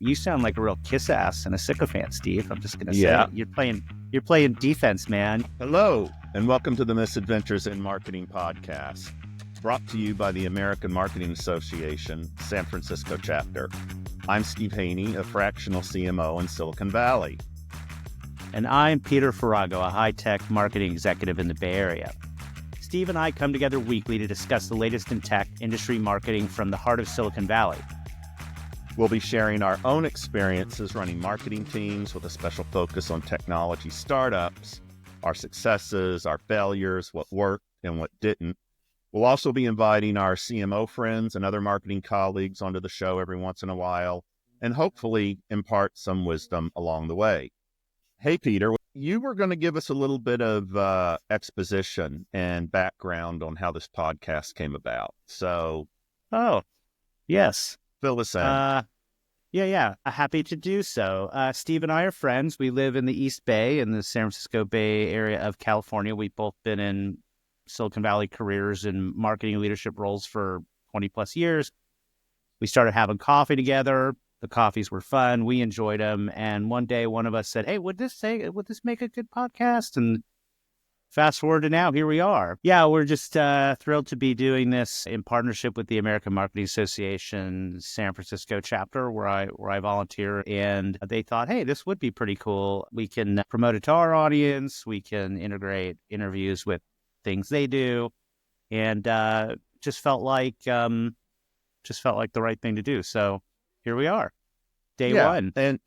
You sound like a real kiss ass and a sycophant, Steve. I'm just gonna say Yeah. it. You're playing defense, man. Hello, and welcome to the Misadventures in Marketing podcast, brought to you by the American Marketing Association, San Francisco chapter. I'm Steve Haney, a fractional CMO in Silicon Valley. And I'm Peter Farago, a high-tech marketing executive in the Bay Area. Steve and I come together weekly to discuss the latest in tech industry marketing from the heart of Silicon Valley. We'll be sharing our own experiences running marketing teams with a special focus on technology startups, our successes, our failures, what worked and what didn't. We'll also be inviting our CMO friends and other marketing colleagues onto the show every once in a while, and hopefully impart some wisdom along the way. Hey, Peter, you were going to give us a little bit of exposition and background on how this podcast came about. So, Oh, yes. fill us in. Yeah. Happy to do so. Steve and I are friends. We live in the East Bay in the San Francisco Bay Area of California. We've both been in Silicon Valley careers in marketing leadership roles for 20 plus years. We started having coffee together. The coffees were fun. We enjoyed them. And one day one of us said, hey, would this make a good podcast? And fast forward to now, here we are. Yeah, we're just thrilled to be doing this in partnership with the American Marketing Association San Francisco chapter, where I volunteer. And they thought, hey, this would be pretty cool. We can promote it to our audience. We can integrate interviews with things they do, and just felt like the right thing to do. So here we are, day one. And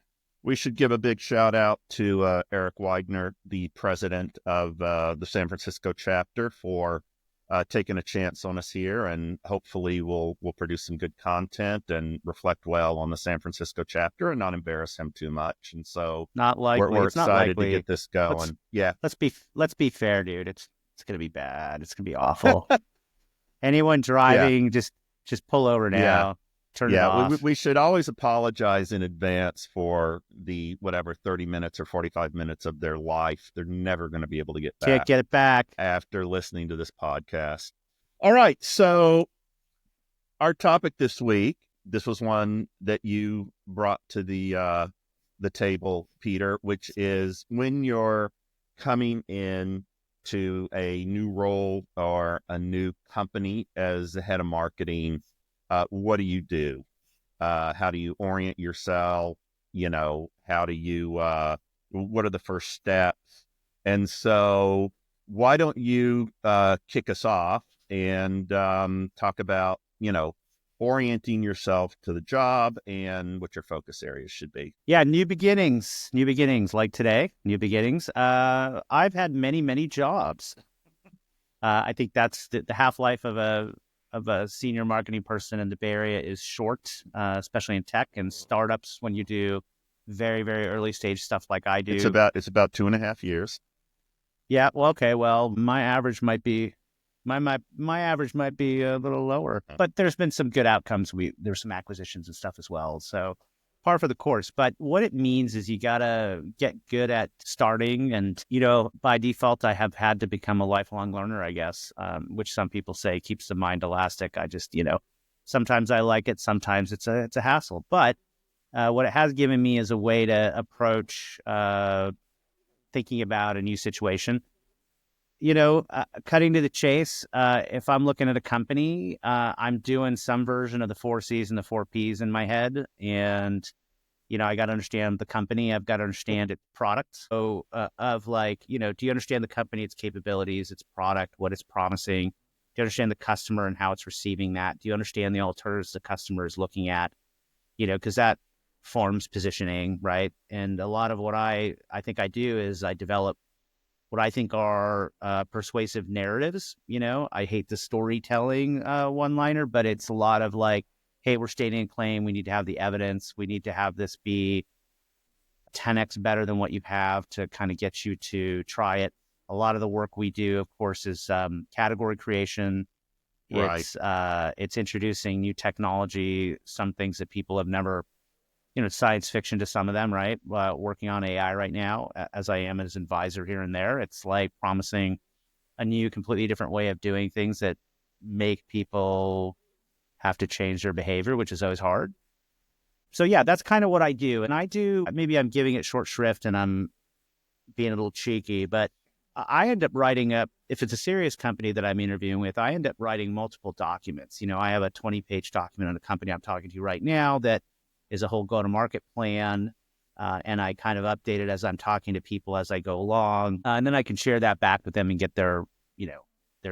we should give a big shout out to Eric Widener, the president of the San Francisco chapter, for taking a chance on us here, and hopefully we'll produce some good content and reflect well on the San Francisco chapter and not embarrass him too much. And so not likely. we're It's not excited likely to get this going. Let's be fair, dude. It's gonna be bad. It's gonna be awful. Anyone driving, just pull over now. Turn it off. We should always apologize in advance for the 30 minutes or 45 minutes of their life they're never going to be able to get back. Can't get it back after listening to this podcast. All right, so our topic this week, this was one that you brought to the table, Peter, which is when you're coming in to a new role or a new company as the head of marketing. What do you do? How do you orient yourself? How do you, what are the first steps? And so why don't you kick us off and talk about, orienting yourself to the job and what your focus areas should be. Yeah, new beginnings like today, new beginnings. I've had many, many jobs. I think that's the half-life of a senior marketing person in the Bay Area is short, especially in tech and startups. When you do very, very early stage stuff like I do, it's about 2.5 years. Yeah. Well, okay. Well, my average might be my average might be a little lower, but there's been some good outcomes. There's some acquisitions and stuff as well. So par for the course. But what it means is you got to get good at starting. And, by default, I have had to become a lifelong learner, I guess, which some people say keeps the mind elastic. I just, sometimes I like it. Sometimes it's a hassle. But what it has given me is a way to approach thinking about a new situation. Cutting to the chase, if I'm looking at a company, I'm doing some version of the 4 C's and the 4 P's in my head. And, I got to understand the company. I've got to understand its product. So do you understand the company, its capabilities, its product, what it's promising? Do you understand the customer and how it's receiving that? Do you understand the alternatives the customer is looking at? Because that forms positioning, right? And a lot of what I think I do is I develop what I think are persuasive narratives. I hate the storytelling one-liner, but it's a lot of like, hey, we're stating a claim. We need to have the evidence. We need to have this be 10x better than what you have to kind of get you to try it. A lot of the work we do, of course, is category creation. Right. It's introducing new technology, some things that people have never, science fiction to some of them, right? Working on AI right now, as I am as an advisor here and there. It's like promising a new, completely different way of doing things that make people have to change their behavior, which is always hard. So yeah, that's kind of what I do. And I do, maybe I'm giving it short shrift and I'm being a little cheeky, but I end up writing up, if it's a serious company that I'm interviewing with, I end up writing multiple documents. I have a 20-page document on a company I'm talking to right now that is a whole go-to-market plan. And I kind of update it as I'm talking to people as I go along. And then I can share that back with them and get their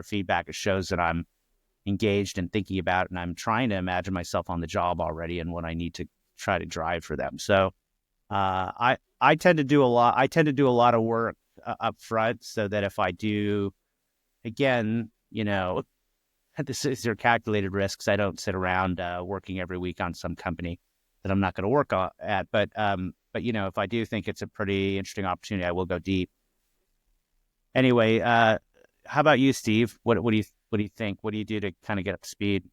feedback. It shows that I'm engaged and thinking about it, and I'm trying to imagine myself on the job already and what I need to try to drive for them. So I tend to do a lot. I tend to do a lot of work up front, so that if I do, again, this is your calculated risks. I don't sit around working every week on some company that I'm not going to work at. But if I do think it's a pretty interesting opportunity, I will go deep. Anyway, how about you, Steve? What do you think? What do you do to kind of get up to speed?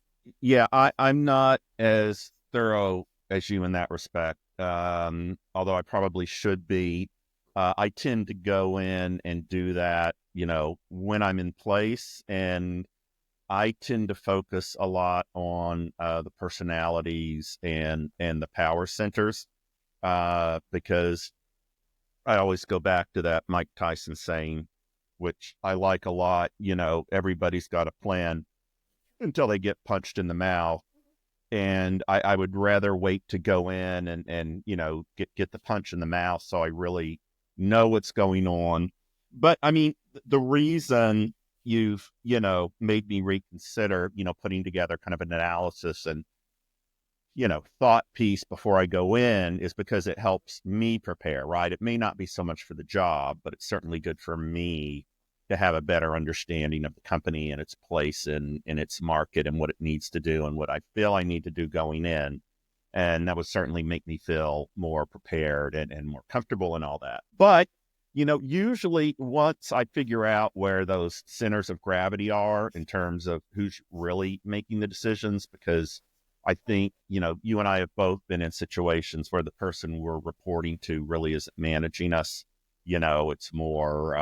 Yeah, I'm not as thorough as you in that respect. Although I probably should be. I tend to go in and do that, when I'm in place, and I tend to focus a lot on the personalities and the power centers, because I always go back to that Mike Tyson saying, which I like a lot. Everybody's got a plan until they get punched in the mouth. And I would rather wait to go in and get the punch in the mouth so I really know what's going on. But I mean, the reason you've, made me reconsider, putting together kind of an analysis and, thought piece before I go in is because it helps me prepare, right? It may not be so much for the job, but it's certainly good for me to have a better understanding of the company and its place in its market and what it needs to do and what I feel I need to do going in. And that would certainly make me feel more prepared and more comfortable and all that. But, usually once I figure out where those centers of gravity are in terms of who's really making the decisions, because I think, you and I have both been in situations where the person we're reporting to really isn't managing us. It's more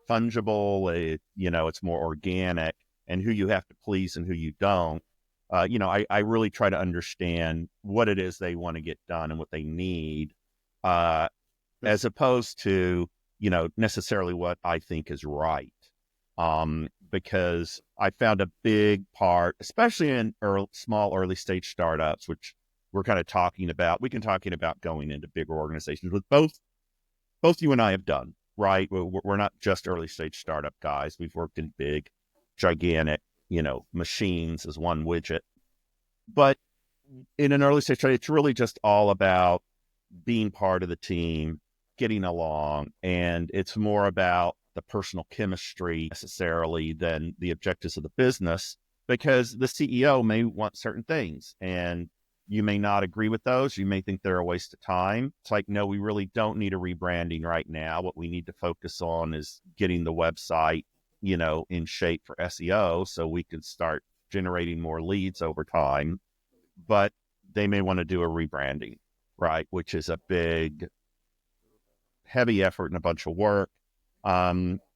fungible, it's more organic, and who you have to please and who you don't. I really try to understand what it is they want to get done and what they need, as opposed to, necessarily what I think is right. Because I found a big part, especially in small early stage startups, which we're kind of talking about. We can talking about going into bigger organizations, with both you and I have done, right? We're not just early stage startup guys. We've worked in big, gigantic, machines as one widget. But in an early stage startup, it's really just all about being part of the team, getting along, and it's more about the personal chemistry necessarily than the objectives of the business, because the CEO may want certain things and you may not agree with those. You may think they're a waste of time. It's like, no, we really don't need a rebranding right now. What we need to focus on is getting the website, in shape for SEO so we can start generating more leads over time. But they may want to do a rebranding, right? Which is a big, heavy effort and a bunch of work.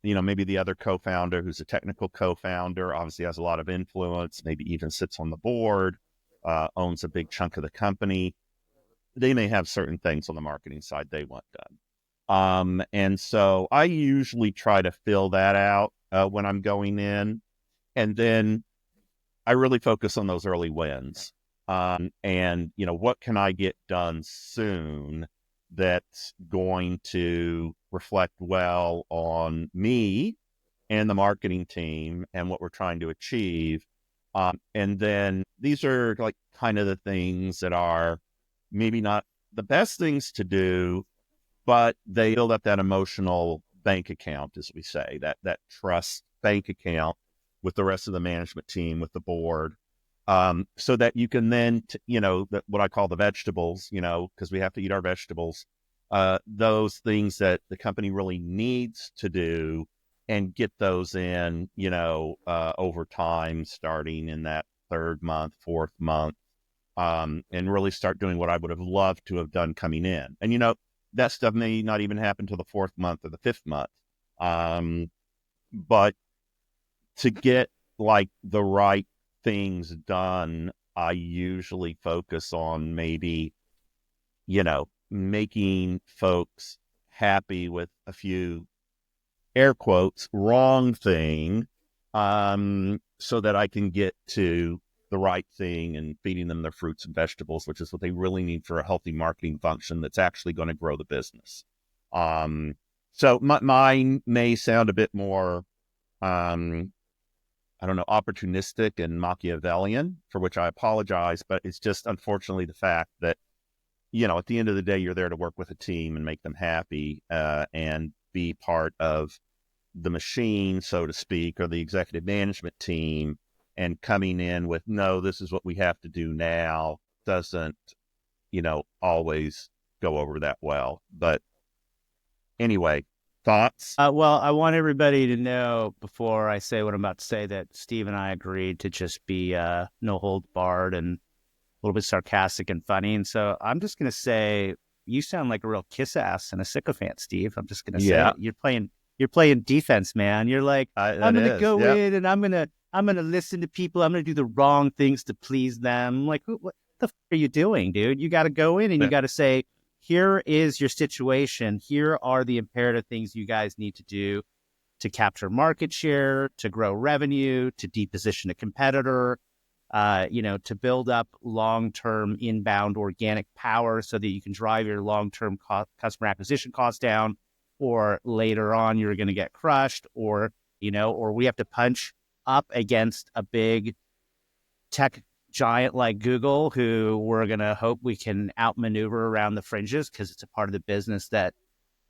Maybe the other co-founder, who's a technical co-founder, obviously has a lot of influence, maybe even sits on the board, owns a big chunk of the company. They may have certain things on the marketing side they want done. And so I usually try to fill that out when I'm going in. And then I really focus on those early wins. And, what can I get done soon that's going to reflect well on me and the marketing team and what we're trying to achieve. And then these are like kind of the things that are maybe not the best things to do, but they build up that emotional bank account, as we say, that trust bank account with the rest of the management team, with the board. So that you can then, what I call the vegetables, because we have to eat our vegetables, those things that the company really needs to do, and get those in, over time, starting in that third month, fourth month, and really start doing what I would have loved to have done coming in. And, that stuff may not even happen till the fourth month or the fifth month. But to get like the right things done, I usually focus on maybe, making folks happy with a few air quotes wrong thing, so that I can get to the right thing and feeding them their fruits and vegetables, which is what they really need for a healthy marketing function that's actually going to grow the business. So mine may sound a bit more, I don't know, opportunistic and Machiavellian, for which I apologize, but it's just unfortunately the fact that, at the end of the day, you're there to work with a team and make them happy, and be part of the machine, so to speak, or the executive management team, and coming in with, no, this is what we have to do now, doesn't, always go over that well. But anyway, thoughts? Well, I want everybody to know before I say what I'm about to say that Steve and I agreed to just be no holds barred and a little bit sarcastic and funny. And so I'm just going to say, you sound like a real kiss ass and a sycophant, Steve. I'm just going to say it. You're playing defense, man. You're like, I'm going to go in and I'm going to listen to people. I'm going to do the wrong things to please them. I'm like, what the f are you doing, dude? You got to go in and you got to say, here is your situation. Here are the imperative things you guys need to do to capture market share, to grow revenue, to deposition a competitor, to build up long-term inbound organic power so that you can drive your long-term customer acquisition costs down, or later on you're going to get crushed, or we have to punch up against a big tech giant like Google, who we're going to hope we can outmaneuver around the fringes because it's a part of the business that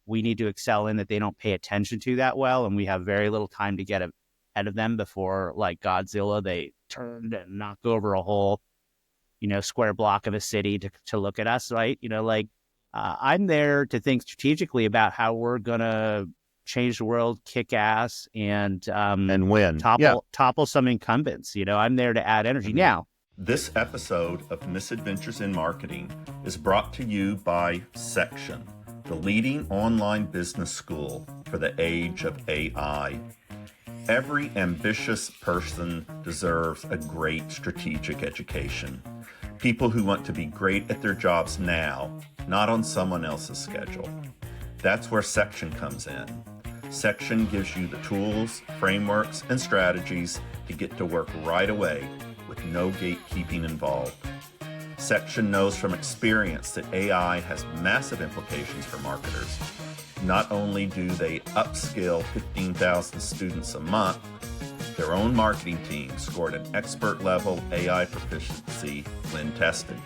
we need to excel in that they don't pay attention to that well. And we have very little time to get ahead of them before, like Godzilla, they turned and knocked over a whole, square block of a city to look at us, right? I'm there to think strategically about how we're going to change the world, kick ass, and win. Topple some incumbents. I'm there to add energy. Now, this episode of Misadventures in Marketing is brought to you by Section, the leading online business school for the age of AI. Every ambitious person deserves a great strategic education. People who want to be great at their jobs now, not on someone else's schedule. That's where Section comes in. Section gives you the tools, frameworks, and strategies to get to work right away with no gatekeeping involved. Section knows from experience that AI has massive implications for marketers. Not only do they upskill 15,000 students a month, their own marketing team scored an expert-level AI proficiency when tested.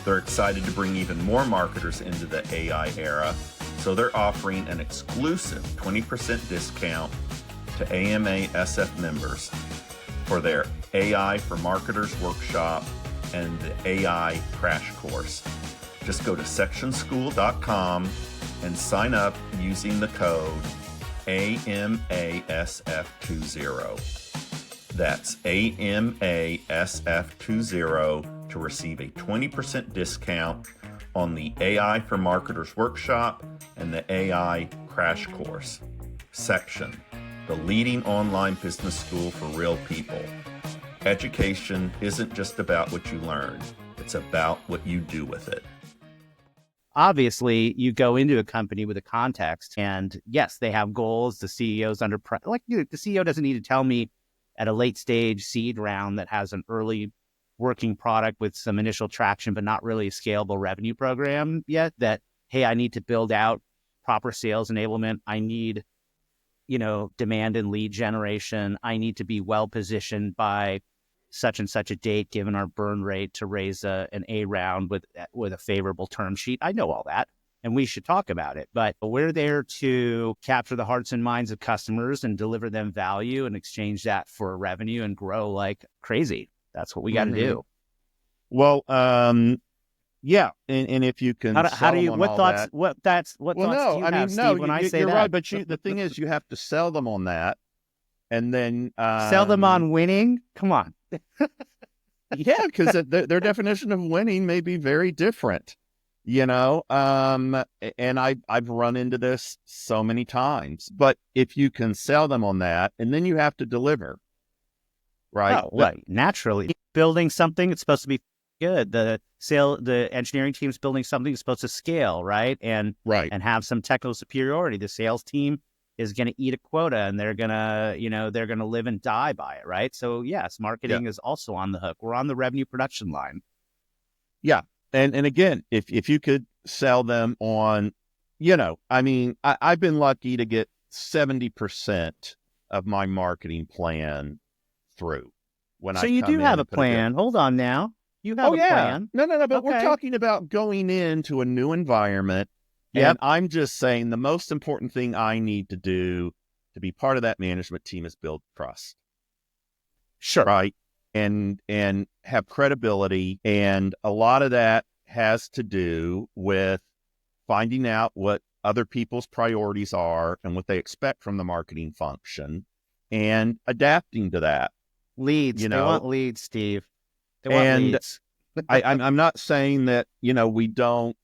They're excited to bring even more marketers into the AI era, so they're offering an exclusive 20% discount to AMA SF members for their AI for Marketers workshop and the AI crash course. Just go to sectionschool.com and sign up using the code AMASF20. That's AMASF20 to receive a 20% discount on the AI for Marketers workshop and the AI crash course. Section, the leading online business school for real people. Education isn't just about what you learn, it's about what you do with it. Obviously, you go into a company with a context, and yes, they have goals. The CEO's under the CEO doesn't need to tell me at a late stage seed round that has an early working product with some initial traction, but not really a scalable revenue program yet, that, hey, I need to build out proper sales enablement. I need, demand and lead generation. I need to be well positioned by such and such a date, given our burn rate, to raise an A round with a favorable term sheet. I know all that, and we should talk about it. But we're there to capture the hearts and minds of customers and deliver them value and exchange that for revenue and grow like crazy. That's what we got to do. Well, yeah, and if you can, how do you? What thoughts? That, what thoughts do you have, Steve? When I say you're that, right. But the thing is, you have to sell them on that, and then sell them on winning. Come on. Yeah, because their definition of winning may be very different, and I've run into this so many times. But if you can sell them on that, and then you have to deliver, right? Oh, right. Naturally, building something, it's supposed to be good. The engineering team's building something that's supposed to scale, right? Right. And have some technical superiority. The sales team is going to eat a quota, and they're gonna, they're gonna live and die by it, right? So yes, Yeah. marketing is also on the hook. We're on the revenue production line. Yeah. And again, if you could sell them on, I mean, I've been lucky to get 70% of my marketing plan through when So I you do come in have a and put a good. plan. Hold on now. You have Oh a yeah. plan. No, but we're Okay. talking about going into a new environment. And Yep. I'm just saying the most important thing I need to do to be part of that management team is build trust, Sure. right? And have credibility. And a lot of that has to do with finding out what other people's priorities are and what they expect from the marketing function and adapting to that, Leads. you They know. want leads, Steve. They want And leads. I'm not saying that, we don't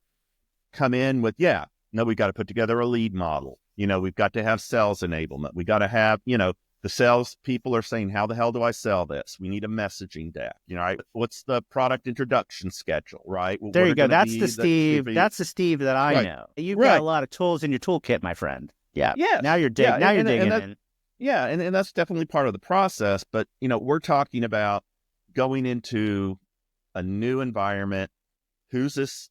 come in with, no, we've got to put together a lead model. We've got to have sales enablement. We got to have, the sales people are saying, how the hell do I sell this? We need a messaging deck. Right? What's the product introduction schedule, right? There What you are go. going to That's the be Steve. That's the Steve that I right, know. You've got a right. lot of tools in your toolkit, my friend. Yeah. Now Yes. you're Yeah. Now you're And digging that, in. yeah. And that's definitely part of the process. But, we're talking about going into a new environment. Who's this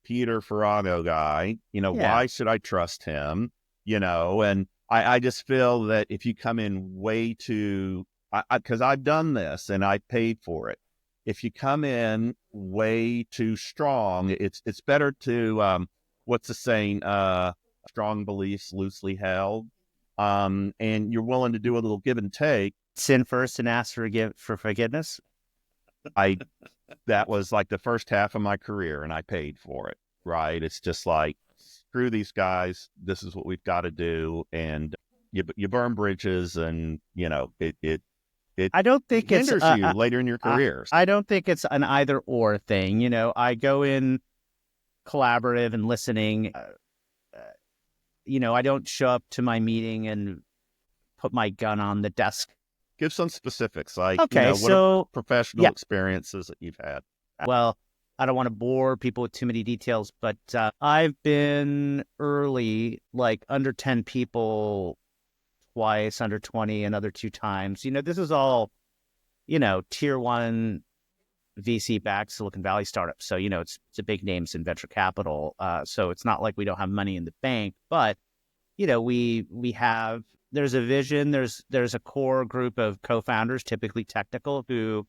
Peter Farago guy? Yeah. Why should I trust him? And I just feel that if you come in way too, because I've done this and I paid for it. If you come in way too strong, it's better to, what's the saying? Strong beliefs loosely held. And you're willing to do a little give and take. Sin first and ask for forgiveness. I That was like the first half of my career and I paid for it, right? It's just like, screw these guys. This is what we've got to do. And you burn bridges and, it I don't think it's hinders you later in your careers. I don't think it's an either or thing. I go in collaborative and listening. I don't show up to my meeting and put my gun on the desk. Give some specifics, like, Okay, what are so professional yeah. experiences that you've had? Well, I don't want to bore people with too many details, but I've been early, like under 10 people twice, under 20 another 2 times. This is all, tier one VC backed Silicon Valley startups. So, it's a big names in venture capital. So it's not like we don't have money in the bank, but, we have, there's a vision, there's a core group of co-founders, typically technical, who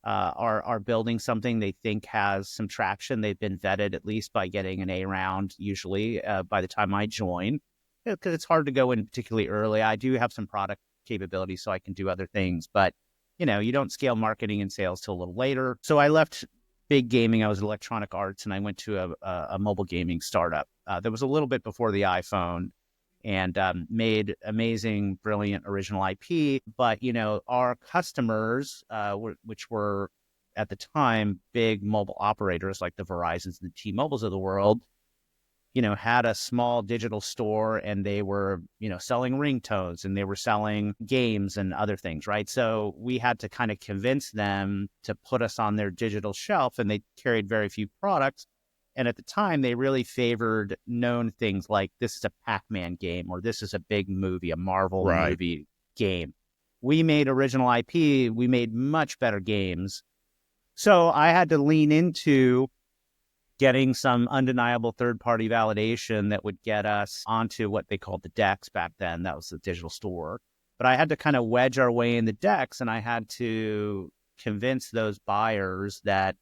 are building something they think has some traction. They've been vetted at least by getting an A round, usually by the time I join, because it's hard to go in particularly early. I do have some product capabilities, so I can do other things, but you don't scale marketing and sales till a little later. So I left big gaming. I was in electronic arts, and I went to a mobile gaming startup that was a little bit before the iPhone, and made amazing, brilliant original IP. But, our customers, which were at the time big mobile operators like the Verizons and the T-Mobiles of the world, had a small digital store, and they were, selling ringtones, and they were selling games and other things, right? So we had to kind of convince them to put us on their digital shelf, and they carried very few products. And at the time, they really favored known things like this is a Pac-Man game, or this is a big movie, a Marvel Right. movie game. We made original IP. We made much better games. So I had to lean into getting some undeniable third-party validation that would get us onto what they called the decks back then. That was the digital store. But I had to kind of wedge our way in the decks, and I had to convince those buyers that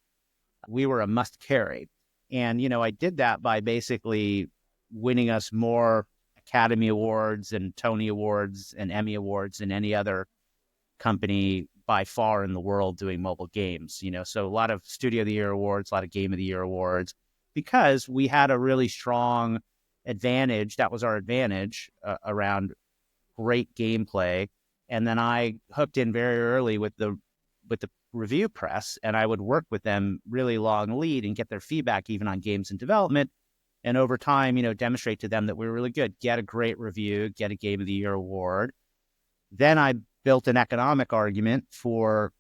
we were a must-carry. And, I did that by basically winning us more Academy Awards and Tony Awards and Emmy Awards than any other company by far in the world doing mobile games. So a lot of Studio of the Year awards, a lot of Game of the Year awards, because we had a really strong advantage. That was our advantage around great gameplay. And then I hooked in very early with the review press, and I would work with them really long lead and get their feedback even on games in development. And over time, demonstrate to them that we were really good. Get a great review, get a Game of the Year award. Then I built an economic argument for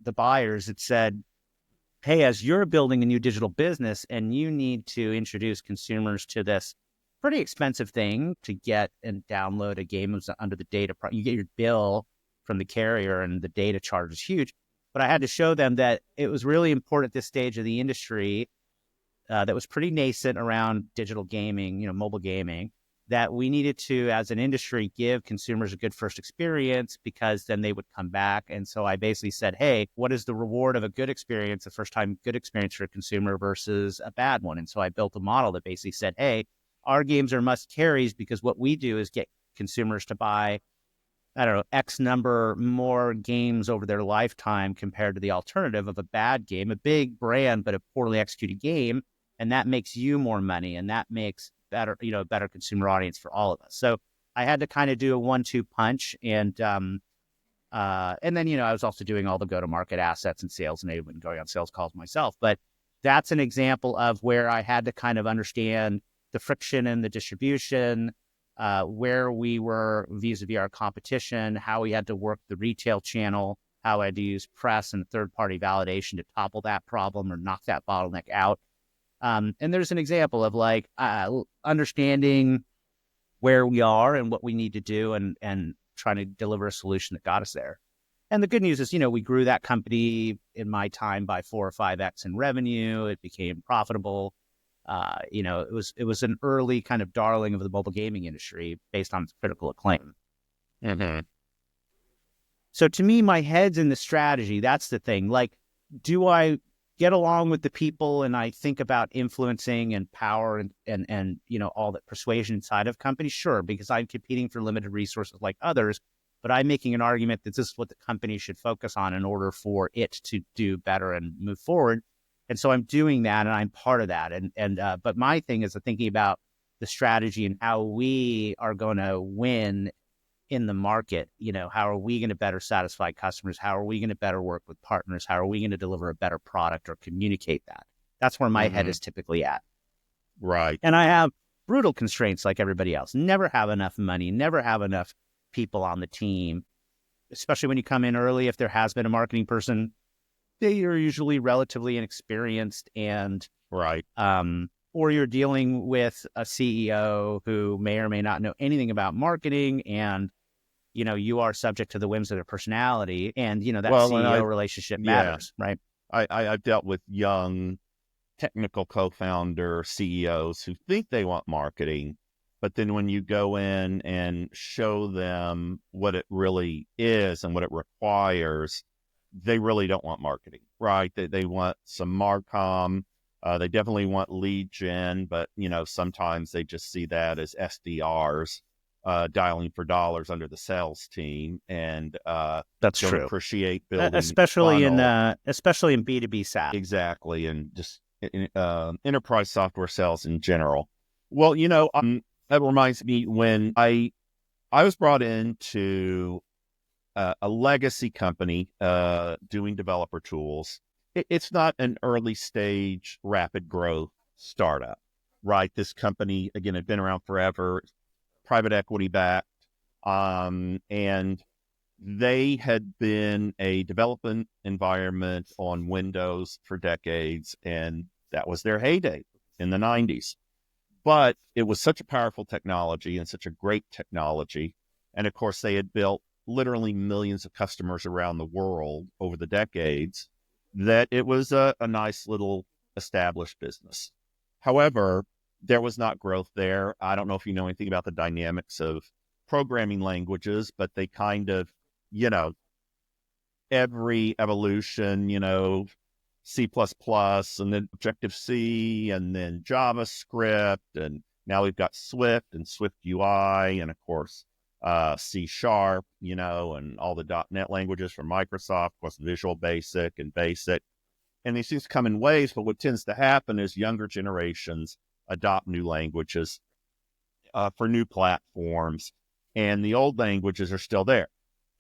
the buyers that said, hey, as you're building a new digital business and you need to introduce consumers to this pretty expensive thing to get and download a game under the data, you get your bill from the carrier and the data charge is huge. But I had to show them that it was really important at this stage of the industry that was pretty nascent around digital gaming, mobile gaming, that we needed to, as an industry, give consumers a good first experience because then they would come back. And so I basically said, hey, what is the reward of a good experience, a first time good experience for a consumer versus a bad one? And so I built a model that basically said, hey, our games are must carries because what we do is get consumers to buy, I don't know, X number more games over their lifetime compared to the alternative of a bad game, a big brand, but a poorly executed game. And that makes you more money, and that makes better, better consumer audience for all of us. So I had to kind of do a 1-2 punch, and then I was also doing all the go-to-market assets and sales enablement, going on sales calls myself. But that's an example of where I had to kind of understand the friction in the distribution, where we were vis-a-vis our competition, how we had to work the retail channel, how I had to use press and third-party validation to topple that problem or knock that bottleneck out. And there's an example of like understanding where we are and what we need to do and trying to deliver a solution that got us there. And the good news is, we grew that company in my time by 4 or 5x in revenue. It became profitable. It was an early kind of darling of the mobile gaming industry based on its critical acclaim. Mm-hmm. So to me, my head's in the strategy. That's the thing. Like, do I get along with the people and I think about influencing and power and all that persuasion inside of companies? Sure, because I'm competing for limited resources like others, but I'm making an argument that this is what the company should focus on in order for it to do better and move forward. And so I'm doing that, and I'm part of that. But my thing is thinking about the strategy and how we are going to win in the market. How are we going to better satisfy customers? How are we going to better work with partners? How are we going to deliver a better product or communicate that? That's where my head is typically at. Right. And I have brutal constraints like everybody else. Never have enough money, never have enough people on the team, especially when you come in early. If there has been a marketing person, they are usually relatively inexperienced and right. Or you're dealing with a CEO who may or may not know anything about marketing, and you are subject to the whims of their personality, and that CEO relationship matters, right? I've dealt with young technical co-founder CEOs who think they want marketing, but then when you go in and show them what it really is and what it requires, they really don't want marketing, right? They want some Marcom. They definitely want lead gen, but sometimes they just see that as SDRs dialing for dollars under the sales team, and that's don't true. Appreciate building, especially in B2B SaaS. Exactly, and just enterprise software sales in general. Well, that reminds me when I was brought into a legacy company doing developer tools. It's not an early stage, rapid growth startup, right? This company, again, had been around forever, private equity backed, and they had been a development environment on Windows for decades, and that was their heyday in the 90s. But it was such a powerful technology and such a great technology. And of course, they had built literally millions of customers around the world over the decades, that it was a nice little established business. However, there was not growth there. I don't know if you know anything about the dynamics of programming languages, but they kind of, every evolution, C++ and then Objective-C and then JavaScript, and now we've got Swift and Swift UI, and of course, C#, and all the .NET languages from Microsoft, of course, Visual Basic and Basic. And these things come in waves, but what tends to happen is younger generations adopt new languages for new platforms, and the old languages are still there.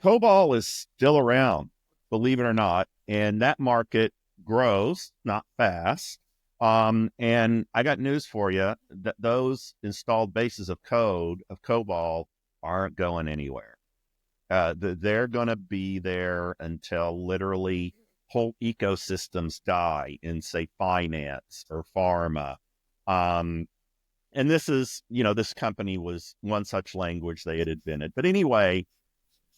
COBOL is still around, believe it or not, and that market grows, not fast. And I got news for you, that those installed bases of code of COBOL aren't going anywhere. They're going to be there until literally whole ecosystems die in, say, finance or pharma. Um, and this is, this company was one such language they had invented. But anyway,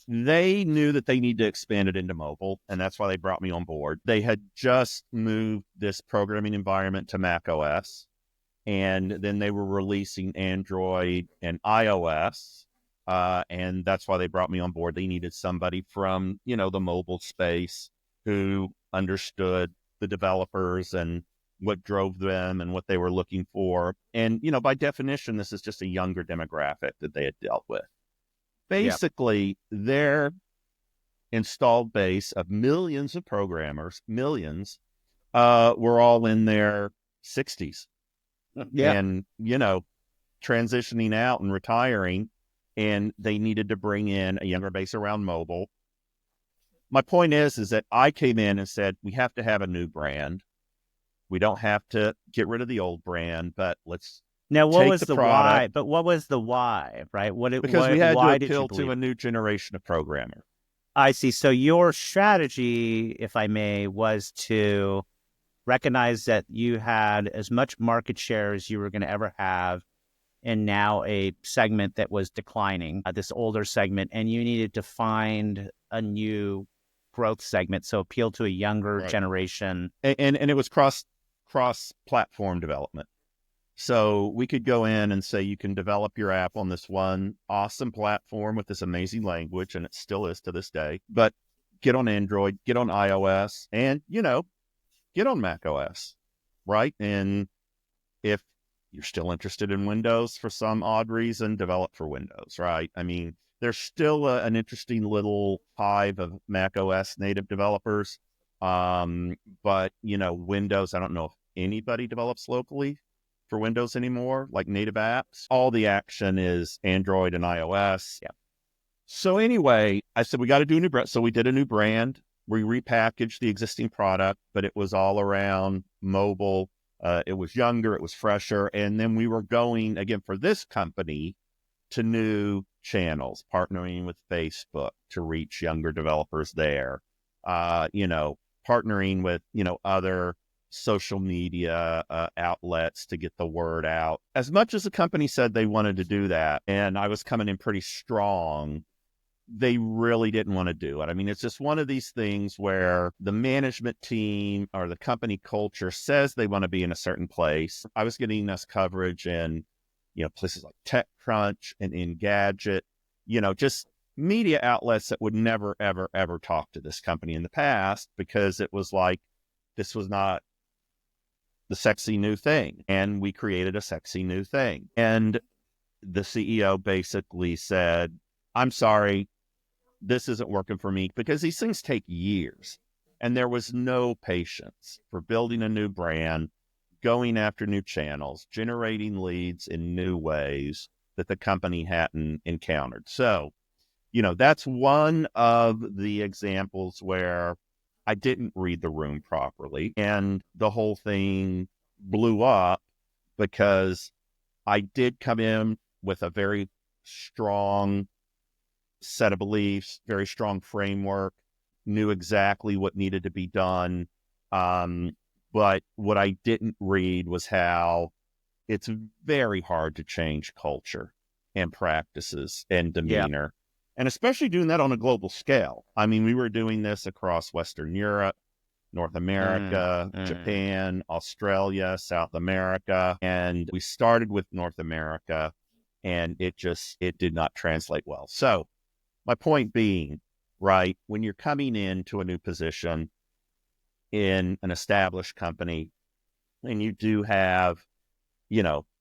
they knew that they need to expand it into mobile, and that's why they brought me on board. They had just moved this programming environment to Mac OS, and then they were releasing Android and iOS, and that's why they brought me on board. They needed somebody from, the mobile space who understood the developers and what drove them and what they were looking for. And, by definition, this is just a younger demographic that they had dealt with. Yeah. Basically, their installed base of millions of programmers, millions, were all in their 60s Yeah. and, transitioning out and retiring, and they needed to bring in a younger base around mobile. My point is that I came in and said, we have to have a new brand. We don't have to get rid of the old brand, but let's Now, what take was the the product. why? But what was the why, right? Because we had to Why did you appeal to believe? a new generation of programmers. I see. So your strategy, if I may, was to recognize that you had as much market share as you were going to ever have, and now a segment that was declining, this older segment, and you needed to find a new growth segment, so appeal to a younger Right. generation. And it was cross platform development. So we could go in and say, you can develop your app on this one awesome platform with this amazing language, and it still is to this day, but get on Android, get on iOS, and, get on Mac OS, right? And if you're still interested in Windows for some odd reason, develop for Windows, right? I mean, there's still an interesting little hive of Mac OS native developers. But, Windows, I don't know if anybody develops locally for Windows anymore, like native apps. All the action is Android and iOS. Yeah. So anyway, I said, we got to do a new brand. So we did a new brand. We repackaged the existing product, but it was all around mobile. It was younger, it was fresher. And then we were going, again, for this company, to new channels, partnering with Facebook to reach younger developers there, partnering with, other social media outlets to get the word out. As much as the company said they wanted to do that, and I was coming in pretty strong, they really didn't want to do it. I mean, it's just one of these things where the management team or the company culture says they want to be in a certain place. I was getting us coverage in, places like TechCrunch and Engadget, just media outlets that would never, ever, ever talk to this company in the past, because it was like, this was not the sexy new thing. And we created a sexy new thing. And the CEO basically said, I'm sorry, this isn't working for me, because these things take years. And there was no patience for building a new brand, going after new channels, generating leads in new ways that the company hadn't encountered. So, that's one of the examples where I didn't read the room properly, and the whole thing blew up, because I did come in with a very strong set of beliefs, very strong framework, knew exactly what needed to be done. But what I didn't read was how it's very hard to change culture and practices and demeanor, and especially doing that on a global scale. I mean, we were doing this across Western Europe, North America, Japan, Australia, South America. And we started with North America, and it did not translate well. So my point being, right, when you're coming into a new position in an established company, and you do have,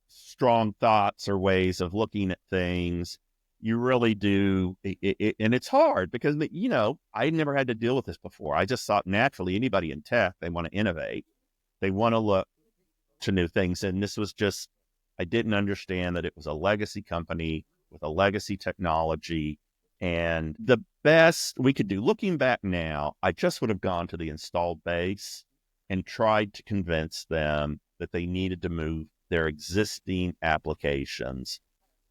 strong thoughts or ways of looking at things, you really do. And it's hard because, I never had to deal with this before. I just thought naturally anybody in tech, they want to innovate. They want to look to new things. And this was just, I didn't understand that it was a legacy company with a legacy technology. And the best we could do, looking back now, I just would have gone to the installed base and tried to convince them that they needed to move their existing applications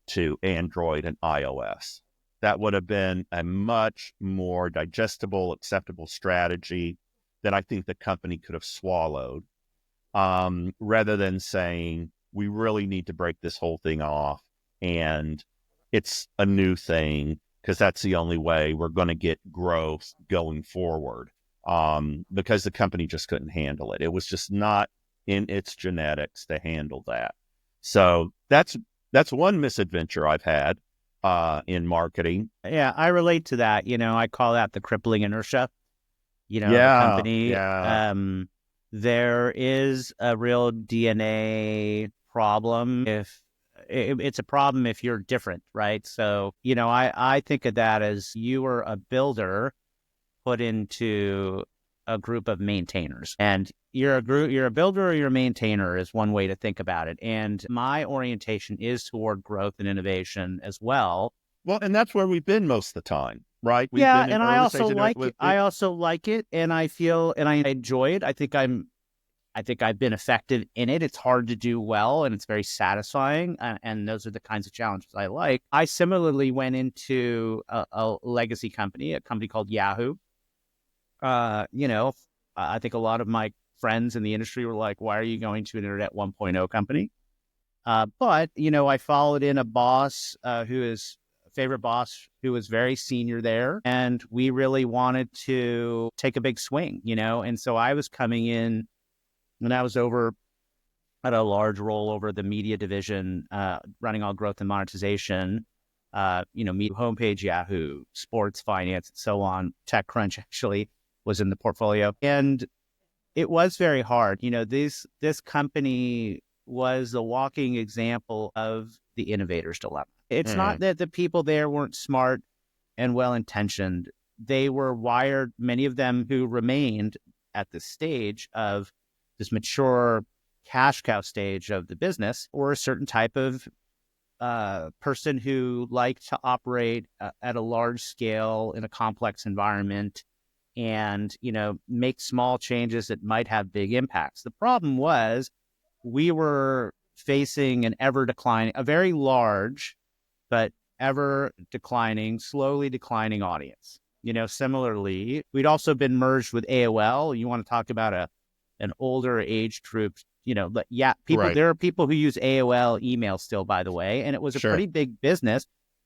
to Android and iOS. that would have been a much more digestible, acceptable strategy that I think the company could have swallowed, rather than saying, we really need to break this whole thing off and it's a new thing because that's the only way we're going to get growth going forward, because the company just couldn't handle it. It was just not in its genetics to handle that. So that's one misadventure I've had in marketing. Yeah, I relate to that. I call that the crippling inertia, of a Yeah, company. yeah. There is a real DNA problem if it's a problem if you're different, right? So, I think of that as you are a builder put into a group of maintainers, and you're a builder or you're a maintainer is one way to think about it. And my orientation is toward growth and innovation as well. Well, and that's where we've been most of the time, right? We've Yeah, been in and early stage with I also like it, and I feel and I enjoy it. I think I've been effective in it. It's hard to do well, and it's very satisfying, and those are the kinds of challenges I like. I similarly went into a legacy company, a company called Yahoo. I think a lot of my friends in the industry were like, "Why are you going to an Internet 1.0 company?" But I followed in a boss who is a favorite boss who was very senior there, and we really wanted to take a big swing, and so I was coming in and I was over at a large role over the media division, running all growth and monetization, media homepage, Yahoo, sports, finance, and so on. TechCrunch actually was in the portfolio. And it was very hard. This company was a walking example of the innovator's dilemma. It's not that the people there weren't smart and well-intentioned. They were wired, many of them who remained at this stage of this mature cash cow stage of the business, or a certain type of person who liked to operate at a large scale in a complex environment and, make small changes that might have big impacts. The problem was we were facing a very large, but ever declining, slowly declining audience. Similarly, we'd also been merged with AOL. You want to talk about an older age group, but people, right. there are people who use AOL email still, by the way, and it was a Sure. pretty big business,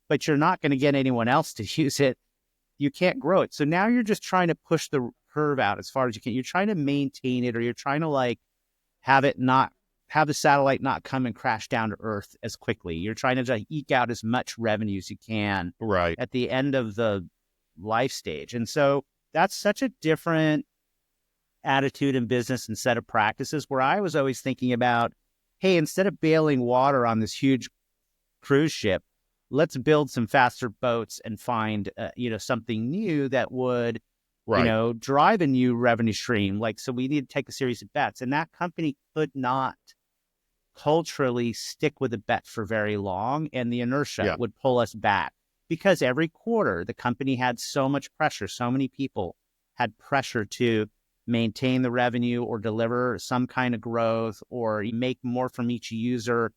but you're not going to get anyone else to use it. You can't grow it. So now you're just trying to push the curve out as far as you can. You're trying to maintain it, or you're trying to have the satellite not come and crash down to Earth as quickly. You're trying to just eke out as much revenue as you can Right. at the end of the life stage. And so that's such a different attitude in business and set of practices, where I was always thinking about, hey, instead of bailing water on this huge cruise ship, let's build some faster boats and find, something new that would, Right. drive a new revenue stream. So we need to take a series of bets. And that company could not culturally stick with a bet for very long. And the inertia Yeah. would pull us back, because every quarter the company had so much pressure. So many people had pressure to maintain the revenue or deliver some kind of growth or make more from each user.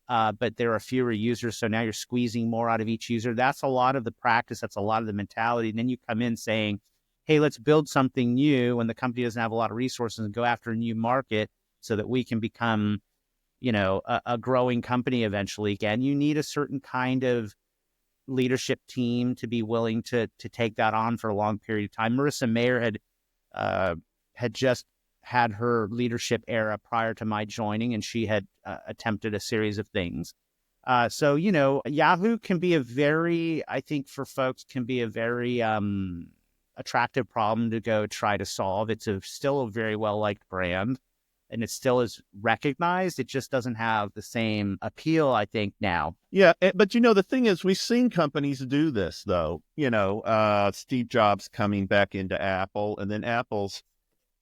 But there are fewer users, so now you're squeezing more out of each user. That's a lot of the practice. That's a lot of the mentality. And then you come in saying, hey, let's build something new when the company doesn't have a lot of resources, and go after a new market so that we can become, a growing company eventually. Again, you need a certain kind of leadership team to be willing to take that on for a long period of time. Marissa Mayer had just had her leadership era prior to my joining, and she had attempted a series of things. So, Yahoo can be I think for folks, can be a very attractive problem to go try to solve. It's still a very well-liked brand, and it still is recognized. It just doesn't have the same appeal, I think, now. Yeah. But, the thing is, we've seen companies do this, though. Steve Jobs coming back into Apple, and then Apple's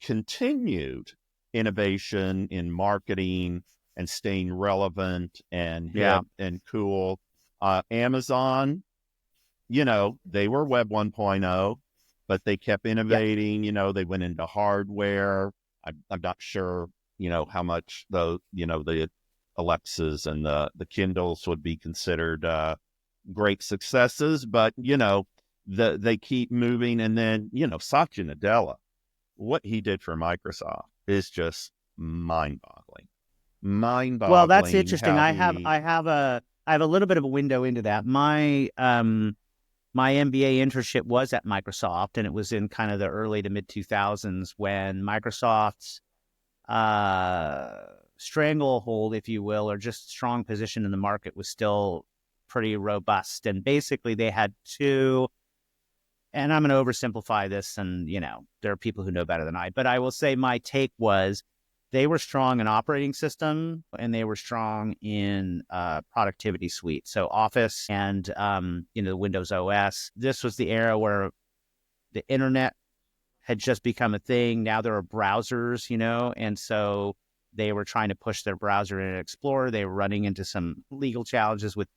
continued innovation in marketing and staying relevant and hip and cool. Amazon, they were Web 1.0, but they kept innovating. They went into hardware. I'm not sure, how much the Alexas and the Kindles would be considered, great successes, but they keep moving. And then Satya Nadella, what he did for Microsoft is just mind-boggling. Well, that's Mind-boggling interesting. how he. I have a little bit of a window into that. My MBA internship was at Microsoft, and it was in kind of the early to mid 2000s when Microsoft's stranglehold, if you will, or just strong position in the market was still pretty robust. And basically, they had two. And I'm going to oversimplify this, and there are people who know better than I. But I will say my take was they were strong in operating system and they were strong in productivity suite. So Office and the Windows OS. This was the era where the internet had just become a thing. Now there are browsers, and so they were trying to push their browser in Explorer. They were running into some legal challenges with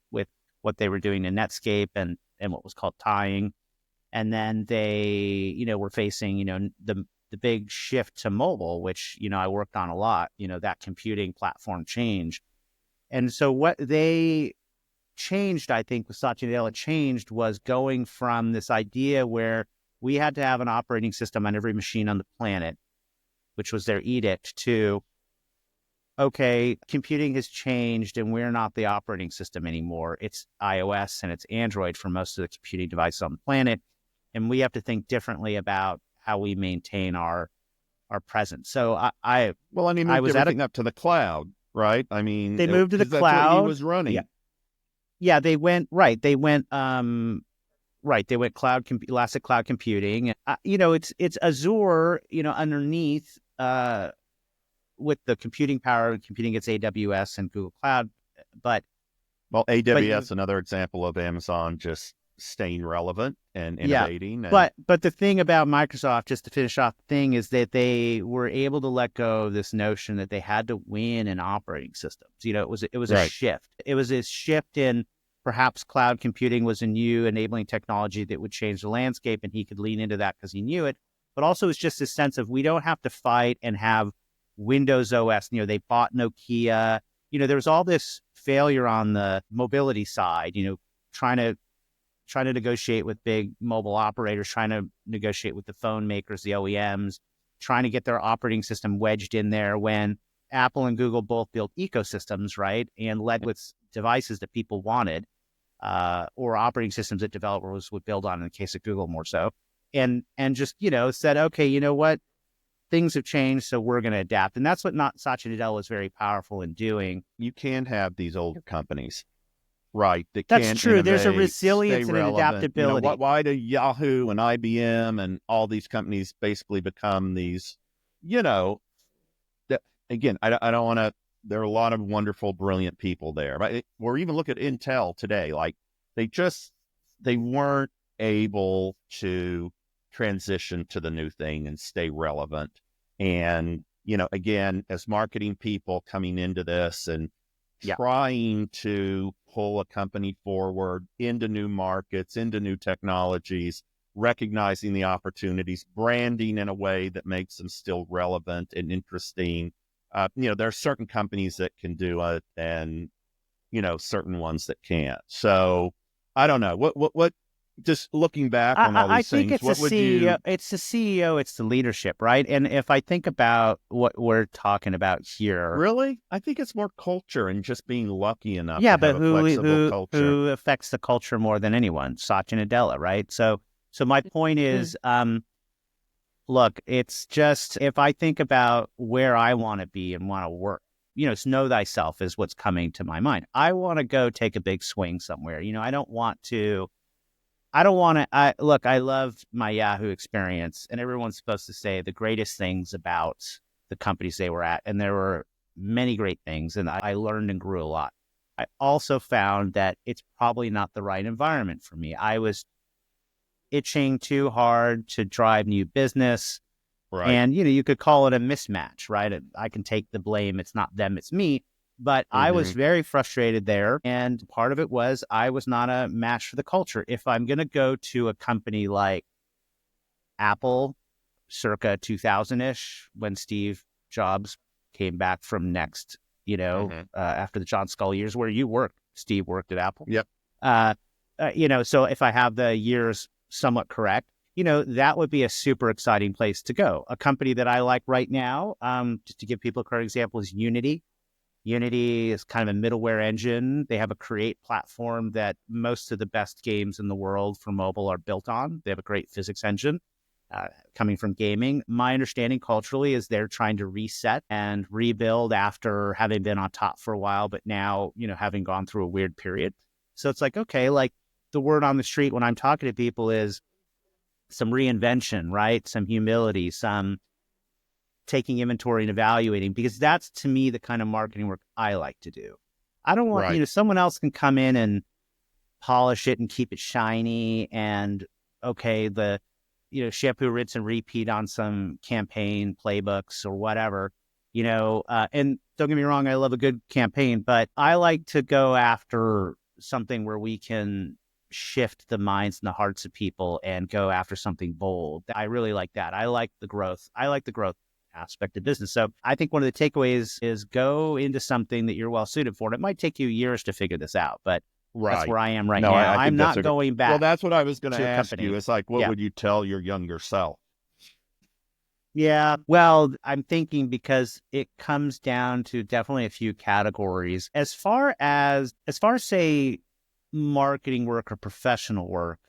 what they were doing in Netscape and what was called tying. And then they, were facing, the big shift to mobile, which, I worked on a lot, that computing platform change. And so what they changed, I think, with Satya Nadella changed was going from this idea where we had to have an operating system on every machine on the planet, which was their edict, to, okay, computing has changed and we're not the operating system anymore. It's iOS and it's Android for most of the computing devices on the planet. And we have to think differently about how we maintain our presence. So I moved was everything up to the cloud, right? I mean, they moved to the that's what he cloud. was running. Yeah, they went right. They went They went elastic cloud computing. It's Azure. Underneath with the computing power, computing gets AWS and Google Cloud. But AWS, another example of Amazon just staying relevant and innovating. But the thing about Microsoft, just to finish off the thing, is that they were able to let go of this notion that they had to win in operating systems. It was right. a shift. It was a shift in perhaps cloud computing was a new enabling technology that would change the landscape, and he could lean into that because he knew it. But also it's just this sense of we don't have to fight and have Windows OS. They bought Nokia. There was all this failure on the mobility side, trying to negotiate with big mobile operators, trying to negotiate with the phone makers, the OEMs, trying to get their operating system wedged in there when Apple and Google both built ecosystems, right? And led with devices that people wanted, or operating systems that developers would build on in the case of Google more so. And just, said, okay, you know what? Things have changed, so we're going to adapt. And that's what Satya Nadella was very powerful in doing. You can have these older companies. Right. That's true. Innovate, there's a resilience and an relevant. adaptability. Why do Yahoo and IBM and all these companies basically become these, that, again, I don't want to, there are a lot of wonderful, brilliant people there, but or even look at Intel today. Like they weren't able to transition to the new thing and stay relevant. And, again, as marketing people coming into this and trying to pull a company forward into new markets, into new technologies, recognizing the opportunities, branding in a way that makes them still relevant and interesting. There are certain companies that can do it and, certain ones that can't. So I don't know. What just looking back on all these things, what would you... It's the CEO, it's the leadership, right? And if I think about what we're talking about here... Really? I think it's more culture and just being lucky enough to have a flexible culture. Who affects the culture more than anyone? Satya Nadella, right? So my point is, look, it's just, if I think about where I want to be and want to work, know thyself is what's coming to my mind. I want to go take a big swing somewhere. I don't want to... I love my Yahoo experience, and everyone's supposed to say the greatest things about the companies they were at. And there were many great things, and I learned and grew a lot. I also found that it's probably not the right environment for me. I was itching too hard to drive new business. Right. And, you could call it a mismatch, right? I can take the blame. It's not them, it's me. But I was very frustrated there. And part of it was I was not a match for the culture. If I'm going to go to a company like Apple, circa 2000-ish, when Steve Jobs came back from Next, after the John Scull years, where you worked, Steve worked at Apple. Yep. so if I have the years somewhat correct, that would be a super exciting place to go. A company that I like right now, just to give people a current example, is Unity. Unity is kind of a middleware engine. They have a create platform that most of the best games in the world for mobile are built on. They have a great physics engine coming from gaming. My understanding culturally is they're trying to reset and rebuild after having been on top for a while, but now, having gone through a weird period. So it's like, okay, like the word on the street when I'm talking to people is some reinvention, right? Some humility, some taking inventory and evaluating, because that's to me the kind of marketing work I like to do. I don't want, Right. someone else can come in and polish it and keep it shiny and okay, the, shampoo, rinse and repeat on some campaign playbooks or whatever, and don't get me wrong, I love a good campaign, but I like to go after something where we can shift the minds and the hearts of people and go after something bold. I really like that. I like the growth. Aspect of business. So I think one of the takeaways is go into something that you're well suited for. And it might take you years to figure this out, but that's Right. where I am right No, now. I I'm think that's not going well, back that's what I was going to to a ask you. company. It's like, what Yeah. would you tell your younger self? Yeah. Well, I'm thinking because it comes down to definitely a few categories. As far as say marketing work or professional work,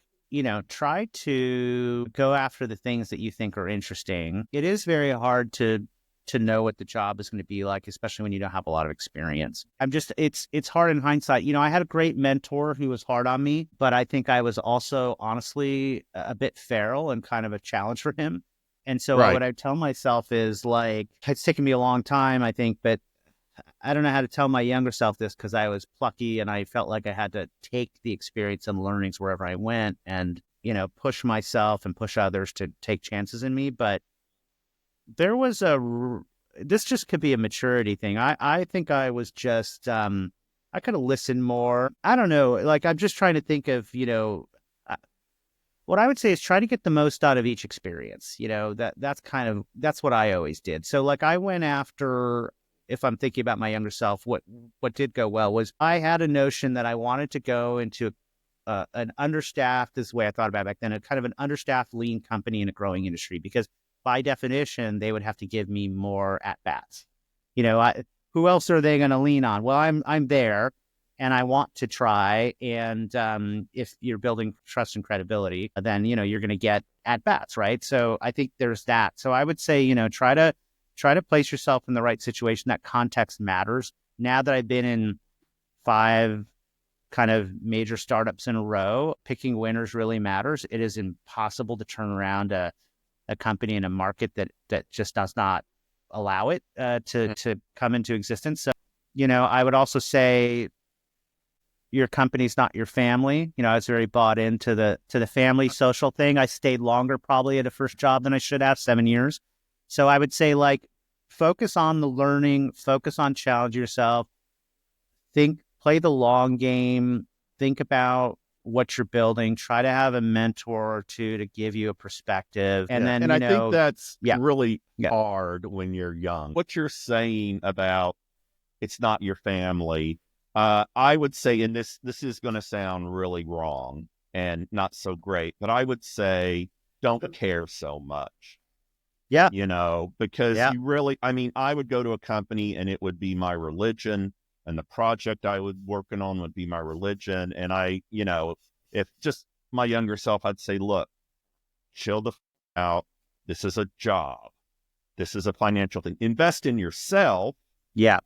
try to go after the things that you think are interesting. It is very hard to know what the job is going to be like, especially when you don't have a lot of experience. It's hard in hindsight. I had a great mentor who was hard on me, but I think I was also honestly a bit feral and kind of a challenge for him. And so Right. what I tell myself is like, it's taken me a long time, I think, but I don't know how to tell my younger self this because I was plucky and I felt like I had to take the experience and learnings wherever I went and, push myself and push others to take chances in me. But there was this just could be a maturity thing. I think I was just, I could have listened more. I don't know. Like, I'm just trying to think of, uh, what I would say is try to get the most out of each experience. That's what I always did. So like I went after, if I'm thinking about my younger self, what did go well was I had a notion that I wanted to go into an understaffed, this is the way I thought about it back then, a kind of an understaffed lean company in a growing industry, because by definition, they would have to give me more at bats. Who else are they going to lean on? Well, I'm there and I want to try. And if you're building trust and credibility, then, you're going to get at bats, right? So I think there's that. So I would say, try to place yourself in the right situation. That context matters. Now that I've been in 5 kind of major startups in a row, picking winners really matters. It is impossible to turn around a company in a market that just does not allow it to come into existence. So, I would also say your company's not your family. I was very bought into the family social thing. I stayed longer probably at a first job than I should have, 7 years. So I would say like focus on the learning, focus on challenge yourself, play the long game, think about what you're building, try to have a mentor or two to give you a perspective. And then, and I think that's yeah, really yeah, hard when you're young. What you're saying about it's not your family, I would say, and this is going to sound really wrong and not so great, but I would say don't care so much. yeah, Because yeah, you really, I mean, I would go to a company and it would be my religion, and the project I was working on would be my religion. And if just my younger self, I'd say, look, chill the out. This is a job. This is a financial thing. Invest in yourself. yeah,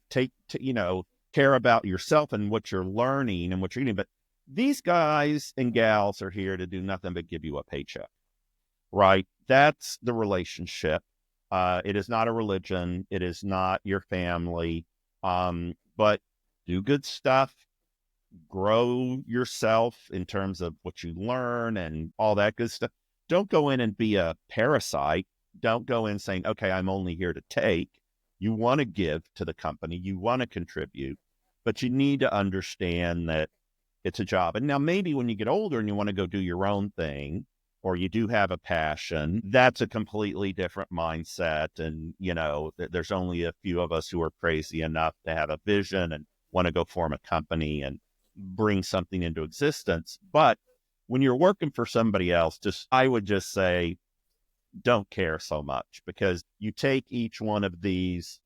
Care about yourself and what you're learning and what you're eating. But these guys and gals are here to do nothing but give you a paycheck, right? That's the relationship. It is not a religion. It is not your family. But do good stuff, grow yourself in terms of what you learn and all that good stuff. Don't go in and be a parasite. Don't go in saying, okay, I'm only here to take. You want to give to the company. You want to contribute, but you need to understand that it's a job. And now maybe when you get older and you want to go do your own thing, or you do have a passion, that's a completely different mindset. And, there's only a few of us who are crazy enough to have a vision and want to go form a company. And, bring something into existence. But when you're working for somebody else, I would just say, don't care so much, because you take each one of these,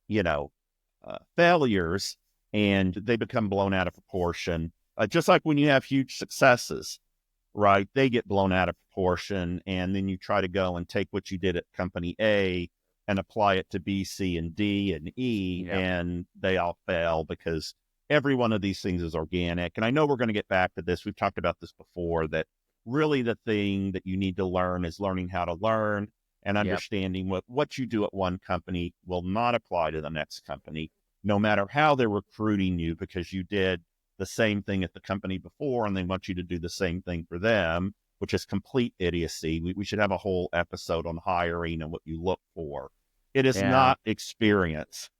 failures, and they become blown out of proportion. Just like when you have huge successes, right? They get blown out of proportion, and then you try to go and take what you did at company A and apply it to B, C, and D, and E, and they all fail, because every one of these things is organic. And I know we're going to get back to this. We've talked about this before, that really the thing that you need to learn is learning how to learn, and understanding what you do at one company will not apply to the next company, no matter how they're recruiting you, because you did the same thing at the company before and they want you to do the same thing for them, which is complete idiocy. We should have a whole episode on hiring and what you look for. It is not experience.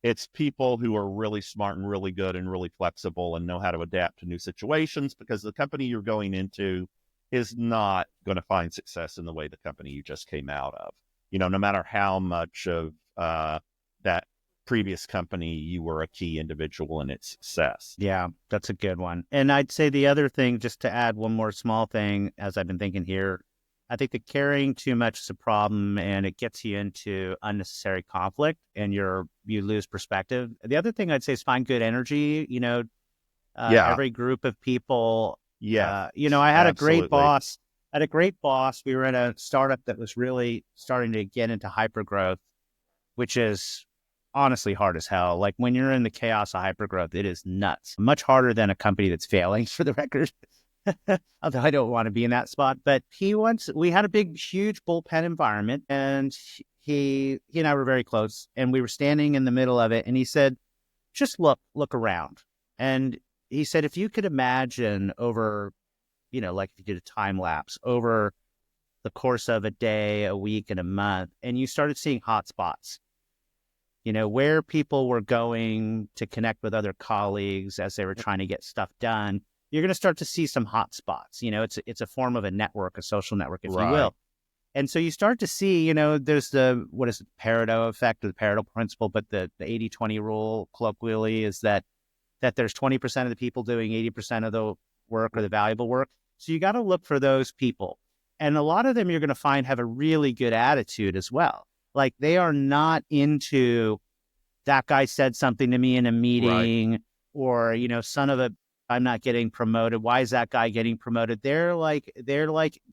It's people who are really smart and really good and really flexible and know how to adapt to new situations, because the company you're going into is not going to find success in the way the company you just came out of. No matter how much of that previous company you were a key individual in its success. Yeah, that's a good one. And I'd say the other thing, just to add one more small thing, as I've been thinking here, I think that caring too much is a problem, and it gets you into unnecessary conflict, and you lose perspective. The other thing I'd say is find good energy. Every group of people. Yeah. I had a great boss. We were in a startup that was really starting to get into hypergrowth, which is honestly hard as hell. Like, when you're in the chaos of hypergrowth, it is nuts. Much harder than a company that's failing, for the record. Although I don't want to be in that spot. But we had a big, huge bullpen environment, and he and I were very close, and we were standing in the middle of it, and he said, just look around. And he said, if you could imagine over, like if you did a time lapse over the course of a day, a week, and a month, and you started seeing hot spots, where people were going to connect with other colleagues as they were trying to get stuff done, you're going to start to see some hot spots. It's a form of a network, a social network, if you will. And so you start to see, there's the Pareto effect, or the Pareto principle, but the 80-20 rule, colloquially, is that there's 20% of the people doing 80% of the work, or the valuable work. So you got to look for those people. And a lot of them you're going to find have a really good attitude as well. Like, they are not into, that guy said something to me in a meeting, or, son of a, I'm not getting promoted. Why is that guy getting promoted? They're like,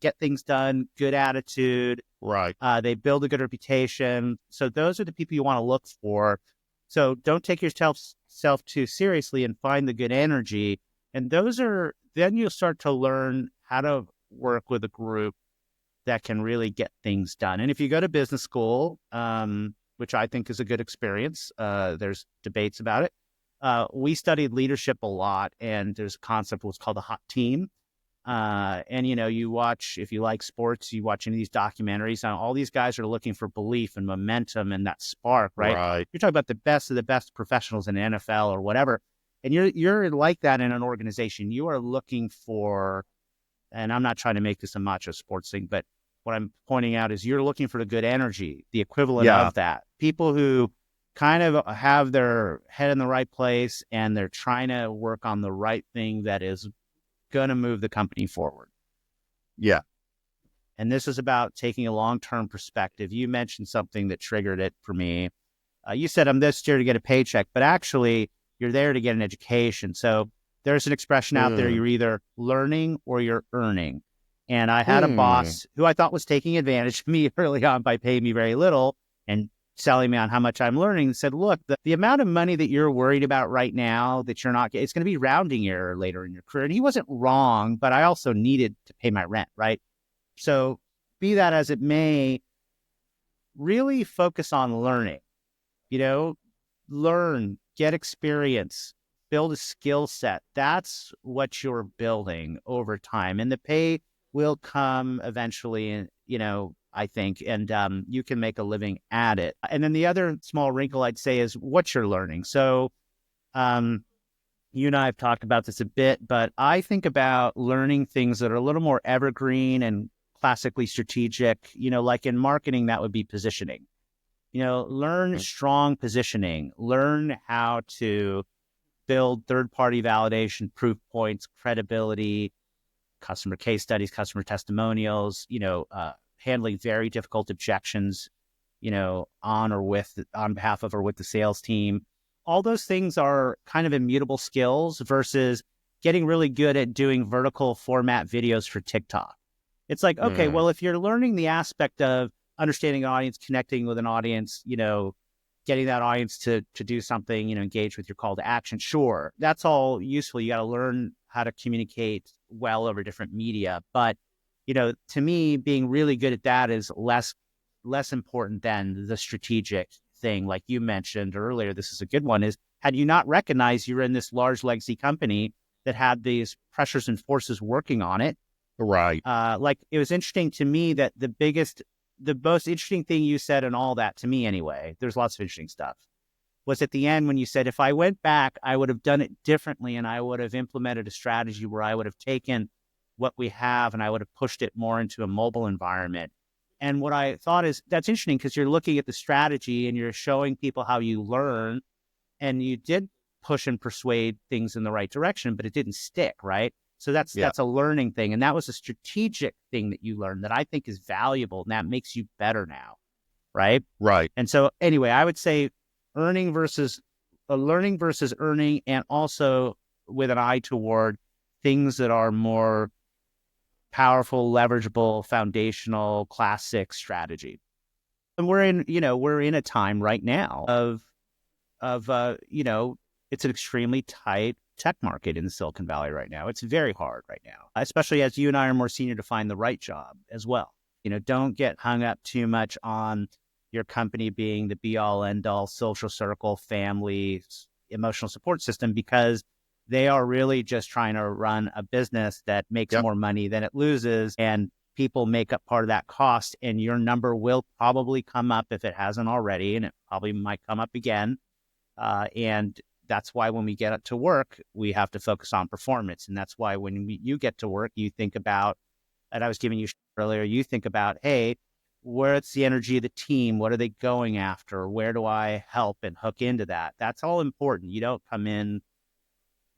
get things done, good attitude. Right. They build a good reputation. So those are the people you want to look for. So don't take yourself too seriously, and find the good energy. And then you'll start to learn how to work with a group that can really get things done. And if you go to business school, which I think is a good experience, there's debates about it. We studied leadership a lot, and there's a concept what's called the hot team. And you watch, if you like sports, you watch any of these documentaries, and all these guys are looking for belief and momentum and that spark, right? You're talking about the best of the best professionals in the NFL or whatever. And you're like that in an organization. You are looking for, and I'm not trying to make this a macho sports thing, but what I'm pointing out is you're looking for the good energy, the equivalent of that. People who kind of have their head in the right place, and they're trying to work on the right thing that is going to move the company forward. Yeah. And this is about taking a long-term perspective. You mentioned something that triggered it for me. You said, I'm this year to get a paycheck, but actually you're there to get an education. So there's an expression out there, you're either learning or you're earning. And I had a boss who I thought was taking advantage of me early on by paying me very little and selling me on how much I'm learning, and said, look, the amount of money that you're worried about right now that you're not getting, it's going to be rounding error later in your career. And he wasn't wrong, but I also needed to pay my rent, right? So be that as it may, really focus on learning, learn, get experience, build a skill set. That's what you're building over time. And the pay will come eventually, I think, and you can make a living at it. And then the other small wrinkle I'd say is what you're learning. So you and I have talked about this a bit, but I think about learning things that are a little more evergreen and classically strategic. Like in marketing, that would be positioning. Learn strong positioning, learn how to build third-party validation, proof points, credibility, customer case studies, customer testimonials, handling very difficult objections, on behalf of or with the sales team. All those things are kind of immutable skills versus getting really good at doing vertical format videos for TikTok. It's like, okay, well, if you're learning the aspect of understanding an audience, connecting with an audience, getting that audience to do something, engage with your call to action, sure, that's all useful. You got to learn how to communicate well over different media. But, to me, being really good at that is less important than the strategic thing. Like you mentioned earlier, this is a good one, is had you not recognized you were in this large legacy company that had these pressures and forces working on it. Right. Like it was interesting to me that the most interesting thing you said and all that to me anyway, there's lots of interesting stuff, was at the end when you said, if I went back, I would have done it differently and I would have implemented a strategy where I would have taken what we have and I would have pushed it more into a mobile environment. And what I thought is that's interesting because you're looking at the strategy and you're showing people how you learn, and you did push and persuade things in the right direction, but it didn't stick, right? So that's a learning thing. And that was a strategic thing that you learned that I think is valuable, and that makes you better now, right? Right. And so anyway, I would say learning versus earning, and also with an eye toward things that are more powerful, leverageable, foundational, classic strategy. And we're in a time right now of it's an extremely tight tech market in the Silicon Valley right now. It's very hard right now, especially as you and I are more senior to find the right job as well. Don't get hung up too much on your company being the be all end all social circle, family, emotional support system, because they are really just trying to run a business that makes more money than it loses, and people make up part of that cost, and your number will probably come up if it hasn't already, and it probably might come up again. And that's why when we get to work, we have to focus on performance. And that's why when you get to work, you think about, and I was giving you earlier, you think about, hey, where's the energy of the team? What are they going after? Where do I help and hook into that? That's all important. You don't come in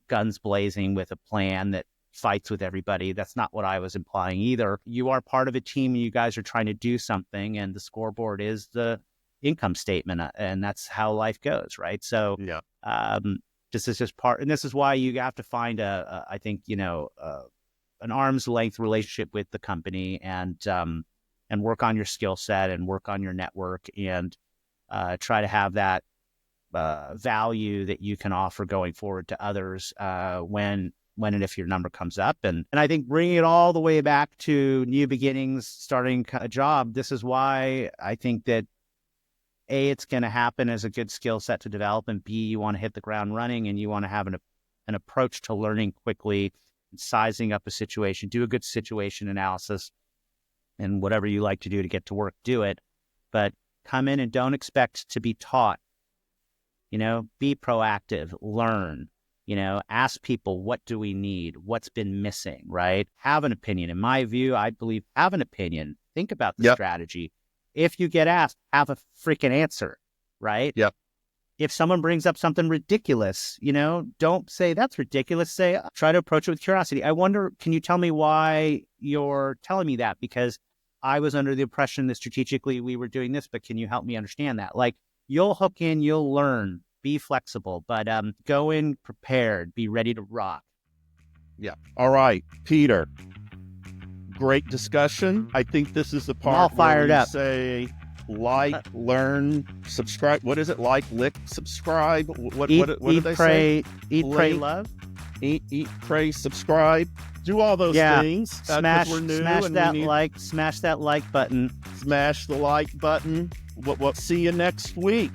guns blazing with a plan that fights with everybody. That's not what I was implying either. You are part of a team and you guys are trying to do something, and the scoreboard is the income statement, and that's how life goes, right? So this is just part, and this is why you have to find I think an arm's length relationship with the company, and work on your skill set and work on your network, and try to have that value that you can offer going forward to others when and if your number comes up. And I think bringing it all the way back to new beginnings, starting a job, this is why I think that A, it's going to happen as a good skill set to develop, and B, you want to hit the ground running, and you want to have an approach to learning quickly, sizing up a situation, do a good situation analysis, and whatever you like to do to get to work, do it. But come in and don't expect to be taught. Be proactive, learn, ask people, what do we need? What's been missing, right? Have an opinion. In my view, I believe have an opinion. Think about the strategy. If you get asked, have a freaking answer, right? Yep. If someone brings up something ridiculous, don't say that's ridiculous. Say, try to approach it with curiosity. I wonder, can you tell me why you're telling me that? Because I was under the impression that strategically we were doing this, but can you help me understand that? Like, you'll hook in, you'll learn, be flexible, but go in prepared, be ready to rock. Yeah. All right, Peter. Great discussion. I think this is the part I'm all fired where you up. Say learn, subscribe. What is it? Lick, subscribe. What did they say? Eat, pray, love. Eat, pray, subscribe. Do all those things. Smash, we're new smash and that like button. Smash the like button. We'll see you next week.